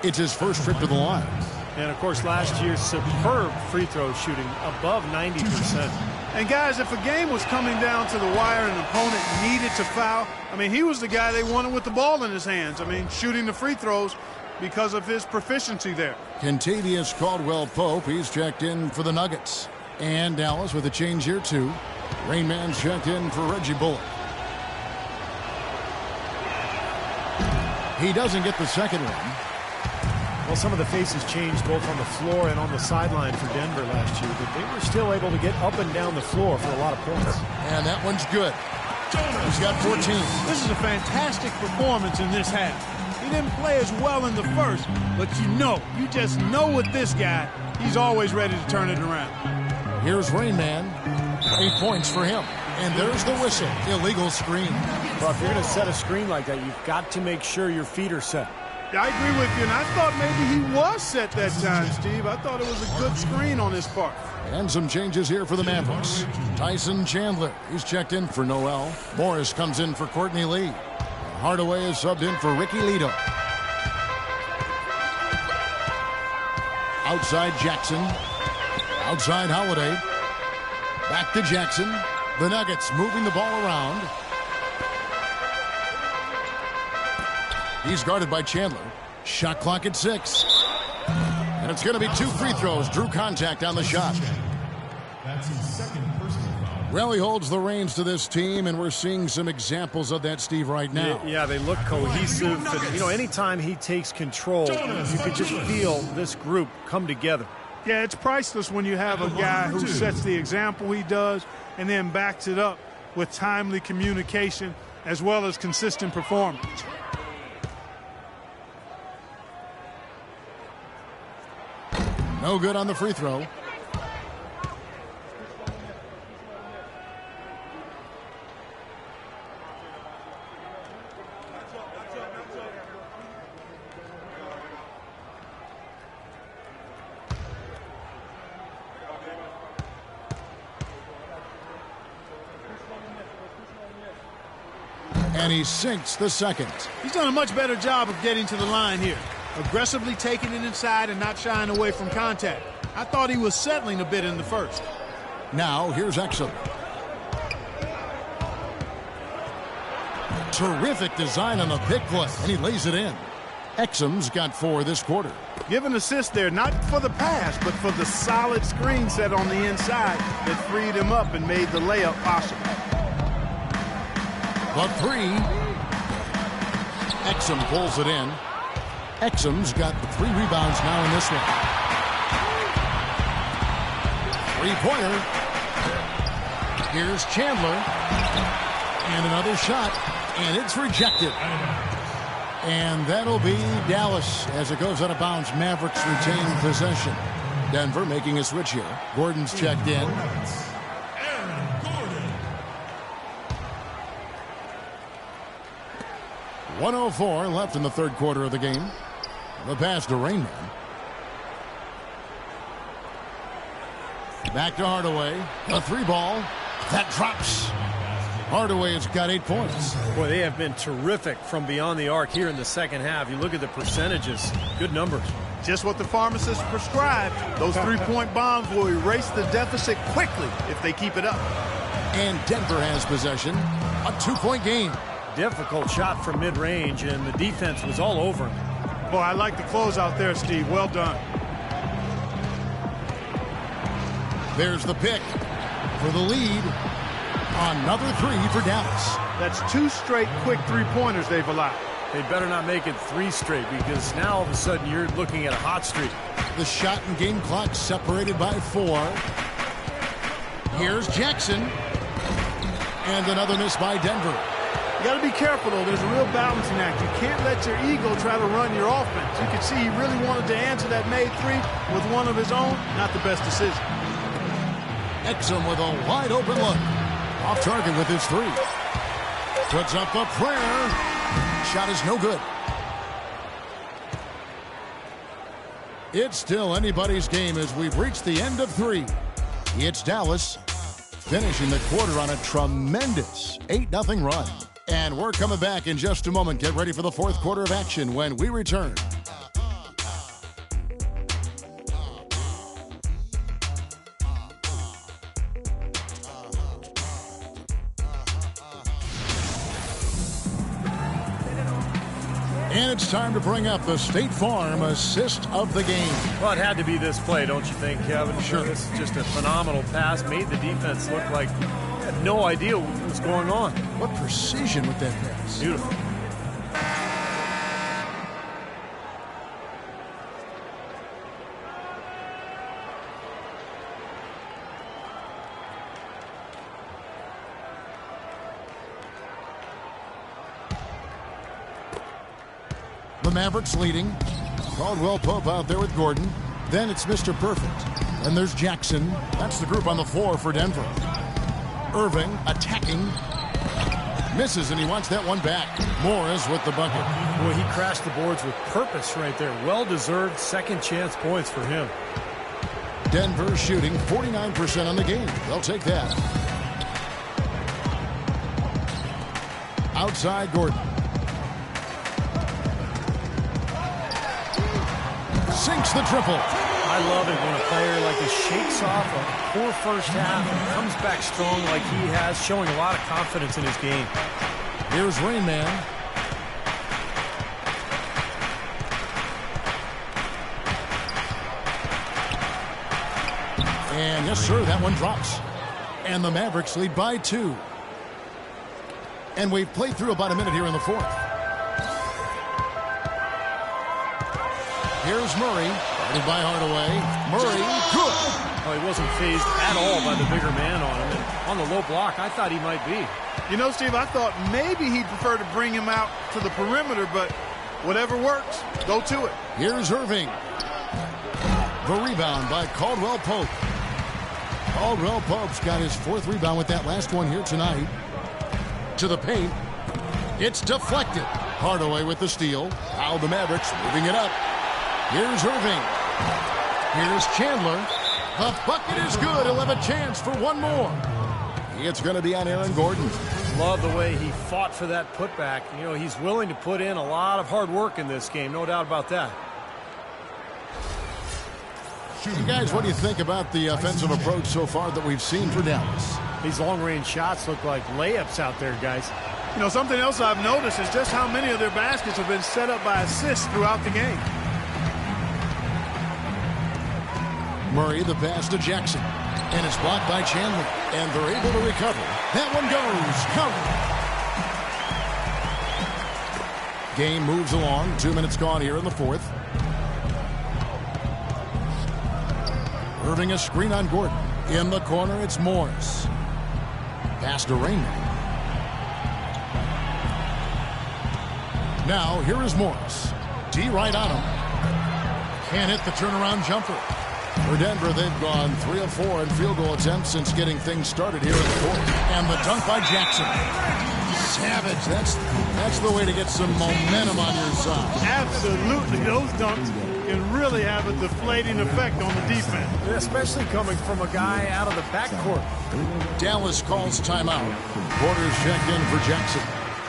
It's his first trip to the line. And, of course, last year's superb free throw shooting, above 90%. And, guys, if a game was coming down to the wire and an opponent needed to foul, I mean, he was the guy they wanted with the ball in his hands. I mean, shooting the free throws because of his proficiency there. Kentavious Caldwell-Pope, he's checked in for the Nuggets. And Dallas with a change here, too. Rain Man's checked in for Reggie Bullock. He doesn't get the second one. Well, some of the faces changed both on the floor and on the sideline for Denver last year, but they were still able to get up and down the floor for a lot of points. And that one's good. He's got 14. This is a fantastic performance in this half. He didn't play as well in the first, but you just know with this guy, he's always ready to turn it around. Here's Rain Man. 8 points for him. And there's the whistle. Illegal screen. Well, if you're going to set a screen like that, you've got to make sure your feet are set. I agree with you, and I thought maybe he was set that time, Steve. I thought it was a good screen on his part. And some changes here for the Mavericks. Tyson Chandler, he's checked in for Noel. Morris comes in for Courtney Lee. Hardaway is subbed in for Ricky Lito. Outside Jackson. Outside Holiday. Back to Jackson. The Nuggets moving the ball around. He's guarded by Chandler. Shot clock at 6. And it's going to be 2 free throws. Drew contact on the shot. That's his second personal foul. Well, he holds the reins to this team, and we're seeing some examples of that, Steve, right now. Yeah, they look cohesive. And, anytime he takes control, you could just feel this group come together. Yeah, it's priceless when you have a guy who sets the example he does and then backs it up with timely communication as well as consistent performance. No good on the free throw. And he sinks the second. He's done a much better job of getting to the line here. Aggressively taking it inside and not shying away from contact. I thought he was settling a bit in the first. Now, here's Exum. Terrific design on the pick play, and he lays it in. Exum's got 4 this quarter. Give an assist there, not for the pass, but for the solid screen set on the inside that freed him up and made the layup possible. The 3. Exum pulls it in. Exum's got the 3 rebounds now in this one. 3-pointer. Here's Chandler. And another shot. And it's rejected. And that'll be Dallas as it goes out of bounds. Mavericks retain possession. Denver making a switch here. Gordon's checked in. 1:04 left in the third quarter of the game. The pass to Rainman. Back to Hardaway. A 3-ball. That drops. Hardaway has got 8 points. Boy, they have been terrific from beyond the arc here in the second half. You look at the percentages. Good numbers. Just what the pharmacist prescribed. Those 3-point bombs will erase the deficit quickly if they keep it up. And Denver has possession. A 2-point game. Difficult shot from mid-range, and the defense was all over him. Boy, I like the close out there, Steve. Well done. There's the pick for the lead. Another 3 for Dallas. That's 2 straight quick 3-pointers they've allowed. They better not make it 3 straight, because now all of a sudden you're looking at a hot streak. The shot and game clock separated by 4. Here's Jackson. And another miss by Denver. You got to be careful, though. There's a real balancing act. You can't let your ego try to run your offense. You can see he really wanted to answer that made 3 with one of his own. Not the best decision. Exum with a wide open look. Off target with his 3. Puts up a prayer. Shot is no good. It's still anybody's game as we've reached the end of 3. It's Dallas finishing the quarter on a tremendous 8-0 run. And we're coming back in just a moment. Get ready for the fourth quarter of action when we return. And it's time to bring up the State Farm assist of the game. Well, it had to be this play, don't you think, Kevin? Sure. This is just a phenomenal pass. Made the defense look like they had no idea what was going on. What precision with that pass. Beautiful. The Mavericks leading. Caldwell Pope out there with Gordon. Then it's Mr. Perfect. And there's Jackson. That's the group on the floor for Denver. Irving attacking. Misses, and he wants that one back. Morris with the bucket. Boy, he crashed the boards with purpose right there. Well-deserved second chance points for him. Denver shooting 49% on the game. They'll take that. Outside Gordon. Sinks the triple. I love it when a player like this shakes off a poor first half and comes back strong like he has, showing a lot of confidence in his game. Here's Rain Man. And yes, sir, that one drops. And the Mavericks lead by 2. And we've played through about a minute here in the fourth. Here's Murray, guarded by Hardaway. Murray, good. Well, he wasn't phased at all by the bigger man on him. And on the low block, I thought he might be. You know, Steve, I thought maybe he'd prefer to bring him out to the perimeter, but whatever works, go to it. Here's Irving. The rebound by Caldwell Pope. Caldwell Pope's got his 4th rebound with that last one here tonight. To the paint. It's deflected. Hardaway with the steal. Now the Mavericks moving it up. Here's Irving. Here's Chandler. The bucket is good. He'll have a chance for one more. It's going to be on Aaron Gordon. Love the way he fought for that putback. You know, he's willing to put in a lot of hard work in this game. No doubt about that. You guys, what do you think about the offensive approach so far that we've seen for Dallas? These long-range shots look like layups out there, guys. You know, something else I've noticed is just how many of their baskets have been set up by assists throughout the game. Murray, the pass to Jackson. And it's blocked by Chandler. And they're able to recover. That one goes. Counted. Game moves along. 2 minutes gone here in the fourth. Irving a screen on Gordon. In the corner, it's Morris. Pass to Rainman. Now, here is Morris. D right on him. Can't hit the turnaround jumper. For Denver, they've gone 3 of 4 in field goal attempts since getting things started here in the fourth. And the dunk by Jackson. Savage. That's the way to get some momentum on your side. Absolutely. Those dunks can really have a deflating effect on the defense. Especially coming from a guy out of the backcourt. Dallas calls timeout. Porter's checked in for Jackson.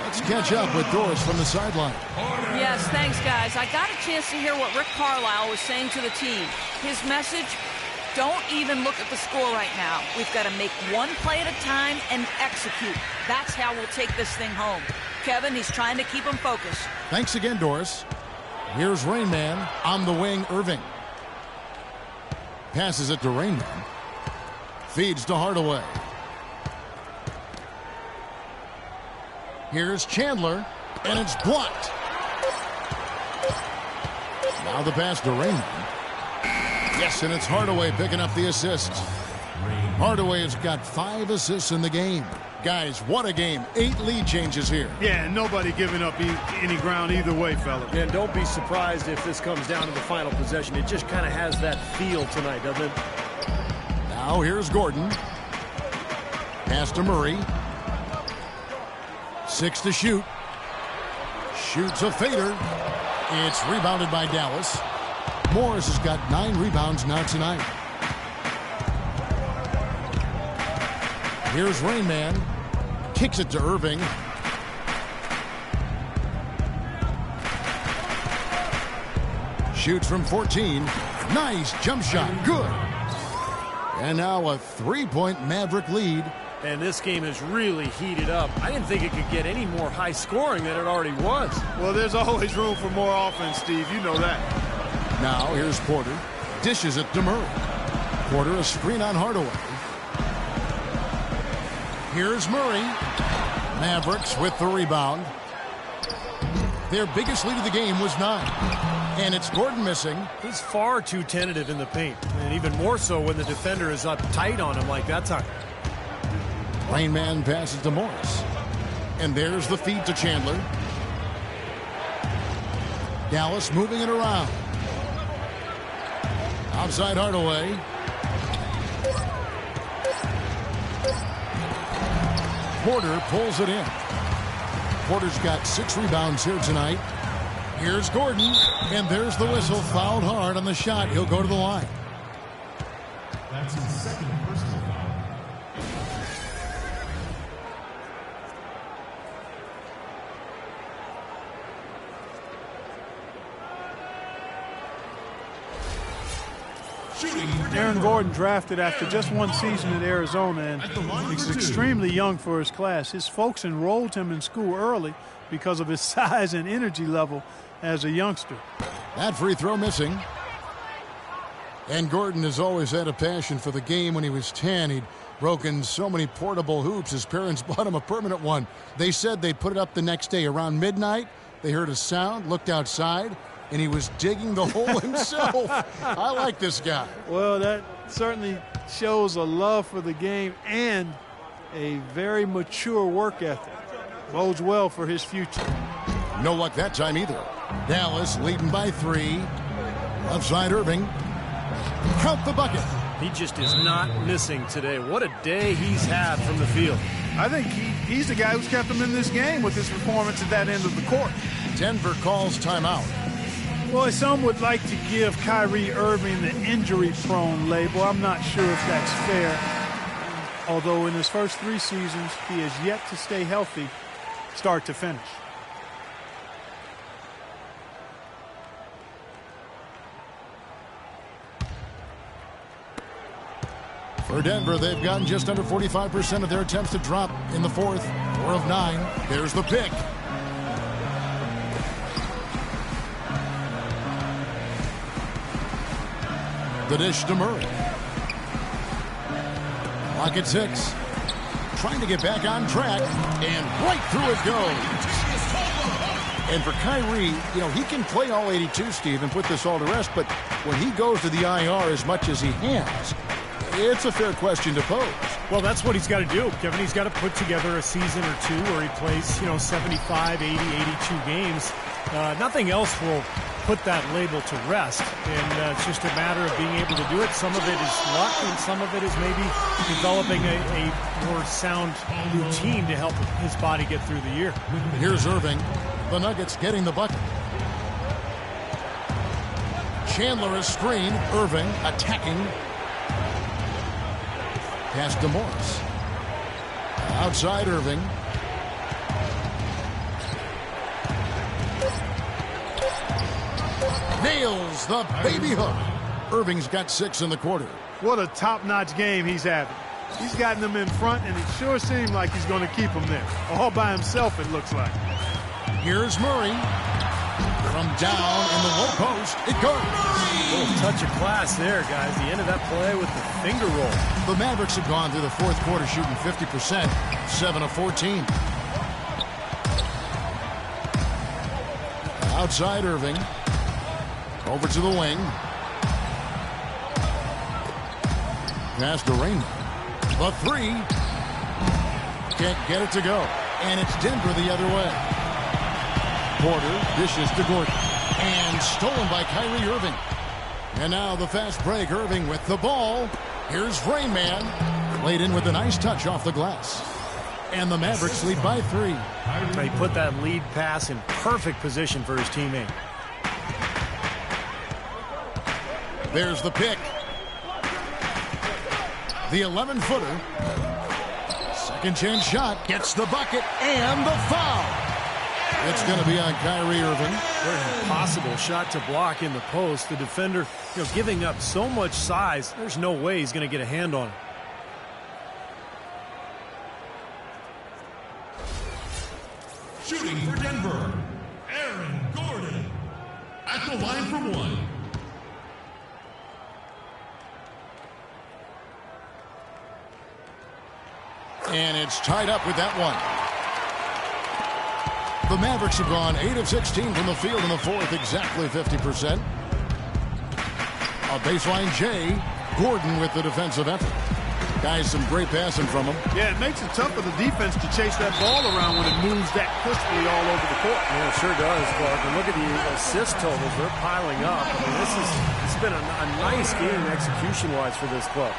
Let's catch up with Doris from the sideline. Yes, thanks, guys. I got a chance to hear what Rick Carlisle was saying to the team. His message, don't even look at the score right now. We've got to make one play at a time and execute. That's how we'll take this thing home. Kevin, he's trying to keep them focused. Thanks again, Doris. Here's Rainman on the wing, Irving. Passes it to Rainman. Feeds to Hardaway. Here's Chandler, and it's blocked. Now the pass to Rainman. Yes, and it's Hardaway picking up the assist. Hardaway has got 5 assists in the game. Guys, what a game. 8 lead changes here. Yeah, and nobody giving up any ground either way, fellas. And don't be surprised if this comes down to the final possession. It just kind of has that feel tonight, doesn't it? Now here's Gordon. Pass to Murray. 6 to shoot. Shoots a fader. It's rebounded by Dallas. Morris has got 9 rebounds now tonight. Here's Rainman. Kicks it to Irving. Shoots from 14. Nice jump shot. Good. And now a 3-point Maverick lead. And this game has really heated up. I didn't think it could get any more high scoring than it already was. Well, there's always room for more offense, Steve. You know that. Now here's Porter. Dishes it to Murray. Porter a screen on Hardaway. Here's Murray. Mavericks with the rebound. Their biggest lead of the game was 9. And it's Gordon missing. He's far too tentative in the paint. And even more so when the defender is up tight on him like that time. Rainman passes to Morris. And there's the feed to Chandler. Dallas moving it around. Outside Hardaway. Porter pulls it in. Porter's got 6 rebounds here tonight. Here's Gordon. And there's the whistle. Fouled hard on the shot. He'll go to the line. That's his second personal foul. Aaron Gordon drafted after just 1 season at Arizona, and he's extremely young for his class. His folks enrolled him in school early because of his size and energy level as a youngster. That free throw missing. And Gordon has always had a passion for the game. When he was 10, he'd broken so many portable hoops. His parents bought him a permanent one. They said they'd put it up the next day around midnight. They heard a sound, looked outside, and he was digging the hole himself. I like this guy. Well, that certainly shows a love for the game and a very mature work ethic. Bodes well for his future. No luck that time either. Dallas leading by 3. Left side Irving. Count the bucket. He just is not missing today. What a day he's had from the field. I think he's the guy who's kept them in this game with his performance at that end of the court. Denver calls timeout. Well, some would like to give Kyrie Irving the injury-prone label. I'm not sure if that's fair. Although in his first 3 seasons, he has yet to stay healthy start to finish. For Denver, they've gotten just under 45% of their attempts to drop in the fourth. 4 of 9. There's the pick. The dish to Murray. Clock at 6. Trying to get back on track, and right through it goes. And for Kyrie, you know, he can play all 82, Steve, and put this all to rest, but when he goes to the IR as much as he has, it's a fair question to pose. Well, that's what he's got to do, Kevin. He's got to put together a season or two where he plays, 75, 80, 82 games. Nothing else will put that label to rest, and it's just a matter of being able to do it. Some of it is luck, and some of it is maybe developing a more sound routine to help his body get through the year. Here's Irving. The Nuggets getting the bucket. Chandler is screen. Irving attacking. Pass to Morris. Outside Irving. Nails the baby hook. Irving's got 6 in the quarter. What a top-notch game he's having. He's gotten them in front, and it sure seems like he's going to keep them there. All by himself, it looks like. Here's Murray. From down in the low post, it goes. A little touch of class there, guys. The end of that play with the finger roll. The Mavericks have gone through the fourth quarter shooting 50%, 7 of 14. Outside Irving. Over to the wing. Pass to Raymond. The 3. Can't get it to go. And it's Denver the other way. Porter dishes to Gordon. And stolen by Kyrie Irving. And now the fast break. Irving with the ball. Here's Rain Man. Laid in with a nice touch off the glass. And the Mavericks lead by 3. He put that lead pass in perfect position for his teammate. There's the pick. The 11-footer. Second chance shot. Gets the bucket and the foul. It's going to be on Kyrie Irving. What an impossible shot to block in the post. The defender, giving up so much size, there's no way he's going to get a hand on it. Shooting for Denver, Aaron Gordon. At the line for 1. And it's tied up with that one. The Mavericks have gone 8 of 16 from the field in the fourth, exactly 50%. A baseline J. Gordon with the defensive effort. Guys, some great passing from him. Yeah, it makes it tough for the defense to chase that ball around when it moves that crisply all over the court. Yeah, it sure does, Clark. And look at the assist totals. They're piling up. I mean, it's been a nice game execution-wise for this club.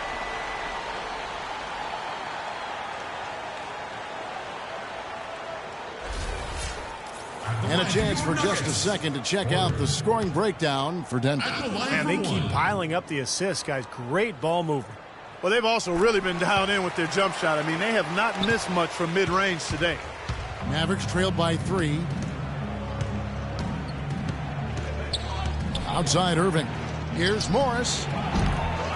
And a chance for just a second to check out the scoring breakdown for Denver. Man, they keep piling up the assists, guys. Great ball movement. Well, they've also really been down in with their jump shot. I mean, they have not missed much from mid-range today. Mavericks trailed by 3. Outside Irving. Here's Morris.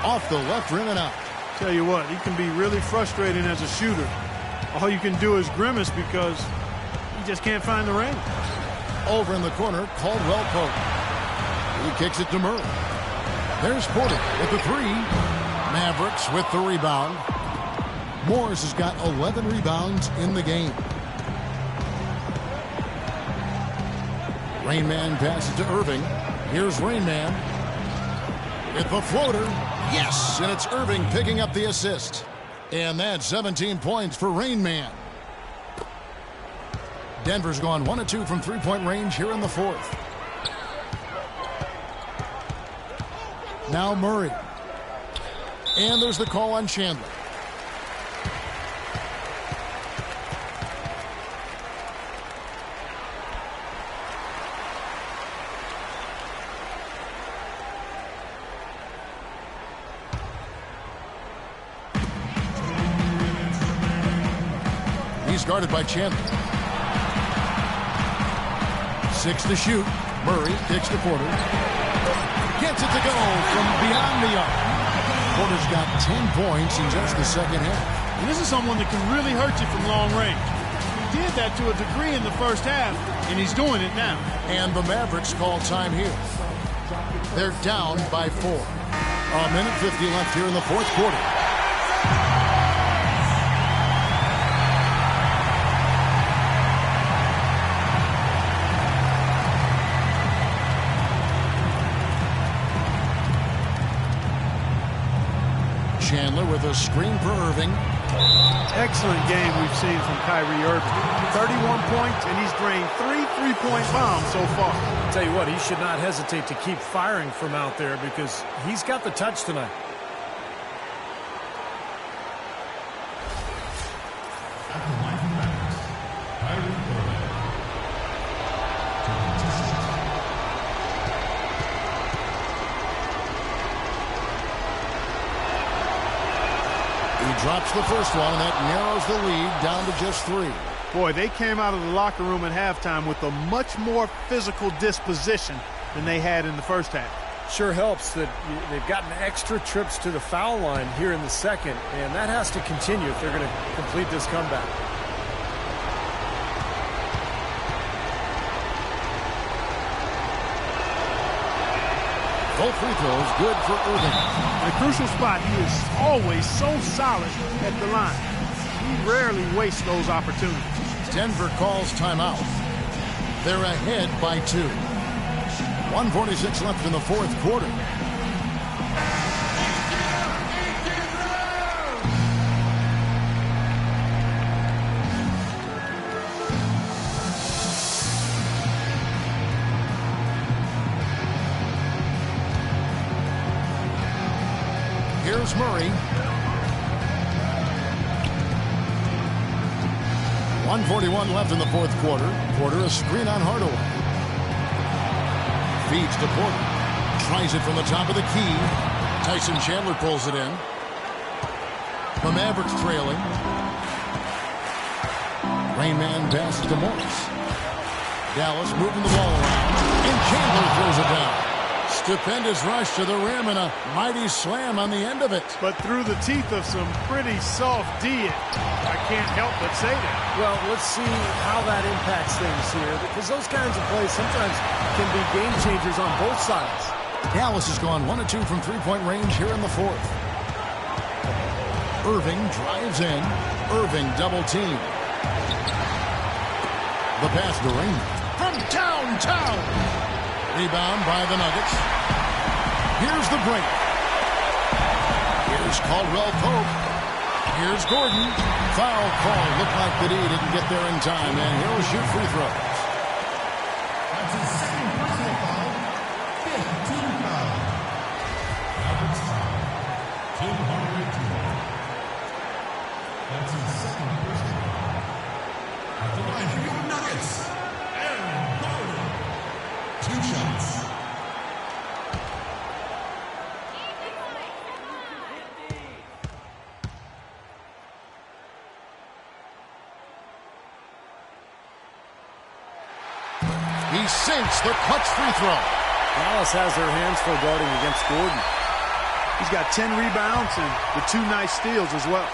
Off the left rim and out. Tell you what, he can be really frustrating as a shooter. All you can do is grimace because he just can't find the range. Over in the corner, Caldwell Pope. He kicks it to Murray. There's Porter with the 3. Mavericks with the rebound. Morris has got 11 rebounds in the game. Rain Man passes to Irving. Here's Rain Man with the floater. Yes, and it's Irving picking up the assist. And that's 17 points for Rain Man. Denver's gone 1 of 2 from three-point range here in the fourth. Now Murray. And there's the call on Chandler. He's guarded by Chandler. 6 to shoot. Murray kicks to Porter. Gets it to go from beyond the arc. Porter's got 10 points in just the second half. And this is someone that can really hurt you from long range. He did that to a degree in the first half, and he's doing it now. And the Mavericks call time here. They're down by 4. A minute 50 left here in the fourth quarter. Chandler with a screen for Irving. Excellent game we've seen from Kyrie Irving. 31 points, and he's drained 3 3-point bombs so far. I'll tell you what, he should not hesitate to keep firing from out there because he's got the touch tonight. At the line for the Mavericks, Kyrie Irving. He drops the first one, and that narrows the lead down to just 3. Boy, they came out of the locker room at halftime with a much more physical disposition than they had in the first half. Sure helps that they've gotten extra trips to the foul line here in the second, and that has to continue if they're going to complete this comeback. Both free throws good for Irving. In a crucial spot, he is always so solid at the line. He rarely wastes those opportunities. Denver calls timeout. They're ahead by 2. 1:46 left in the fourth quarter. Here's Murray. 1:41 left in the fourth quarter. Porter a screen on Hardaway. Feeds to Porter. Tries it from the top of the key. Tyson Chandler pulls it in. The Mavericks trailing. Rain Man passes to Morris. Dallas moving the ball around. And Chandler throws it down. Stupendous rush to the rim and a mighty slam on the end of it. But through the teeth of some pretty soft D, I can't help but say that. Well, let's see how that impacts things here, because those kinds of plays sometimes can be game changers on both sides. Dallas has gone 1 of 2 from three-point range here in the fourth. Irving drives in. Irving double team. The pass to Rain from downtown. Rebound by the Nuggets. Here's the break. Here's Caldwell Pope. Here's Gordon. Foul call. Looked like the D didn't get there in time, and he'll shoot free throws. That's his second personal foul. 5th team foul. Mavericks foul. Team Hardaway 2. That's his second personal foul. At the line for your Nuggets, Aaron Gordon. 2 shots. He sinks the clutch free throw. Dallas has their hands full guarding against Gordon. He's got 10 rebounds and the 2 nice steals as well.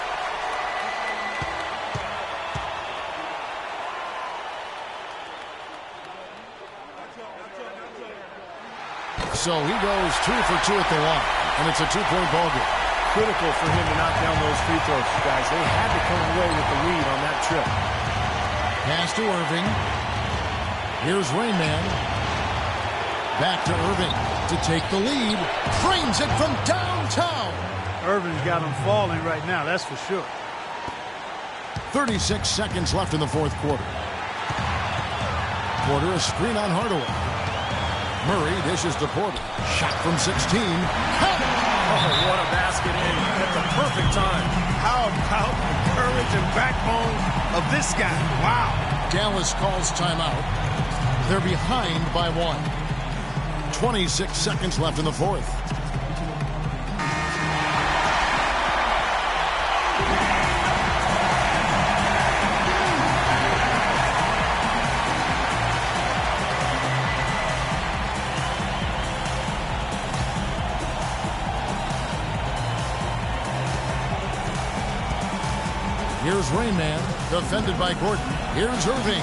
So he goes 2 for 2 at the line, and it's a 2-point ball game. Critical for him to knock down those free throws, guys. They had to come away with the lead on that trip. Pass to Irving. Here's Rain Man. Back to Irving to take the lead. Frames it from downtown. Irving's got him falling right now, that's for sure. 36 seconds left in the fourth quarter. Porter a screen on Hardaway. Murray dishes to Porter. Shot from 16. Oh, what a basket in at the perfect time. How about the courage and backbone of this guy? Wow. Dallas calls timeout. They're behind by 1. 26 seconds left in the fourth. Here's Rain Man. Defended by Gordon. Here's Irving.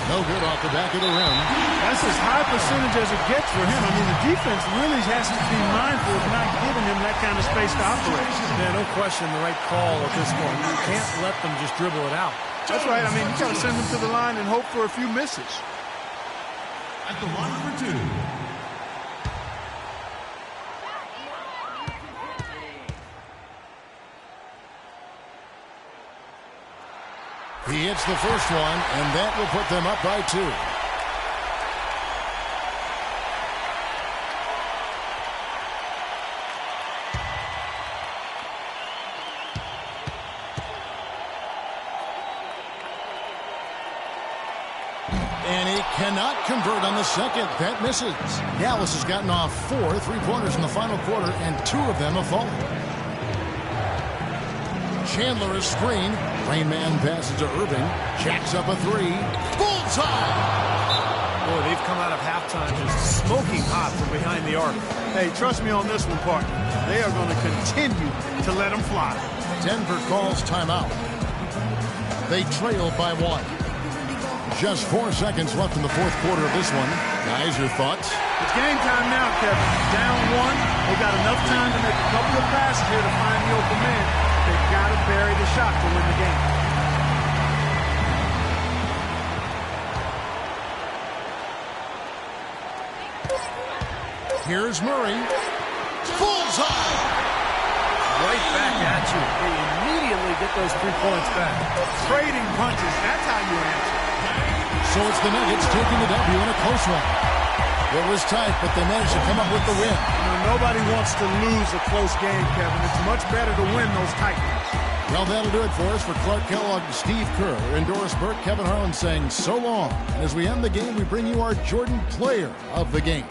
No good off the back of the rim. That's as high percentage as it gets for him. I mean, the defense really has to be mindful of not giving him that kind of space to operate. Yeah, no question the right call at this point. You can't let them just dribble it out. That's right. I mean, you got to send them to the line and hope for a few misses. At the line for two. He hits the first one, and that will put them up by 2. And he cannot convert on the second. That misses. Dallas has gotten off 4 3-pointers in the final quarter, and 2 of them have fallen. Chandler is screened. Rain Man passes to Irving. Jacks up a 3. Bullseye! Boy, they've come out of halftime just smoking hot from behind the arc. Hey, trust me on this one, partner. They are going to continue to let them fly. Denver calls timeout. They trail by 1. Just 4 seconds left in the fourth quarter of this one. Guys, your thoughts? It's game time now, Kevin. Down 1. They've got enough time to make a couple of passes here to find the open man. They've got to bury the shot to win the game. Here's Murray. Bullseye! Right back at you. They immediately get those 3 points back. Trading punches. That's how you answer. So it's the Nuggets taking the W in a close one. It was tight, but they managed to come up with the win. You know, nobody wants to lose a close game, Kevin. It's much better to win those tight ones. Well, that'll do it for us. For Clark Kellogg, Steve Kerr, and Doris Burke, Kevin Harlan saying so long. And as we end the game, we bring you our Jordan Player of the Game.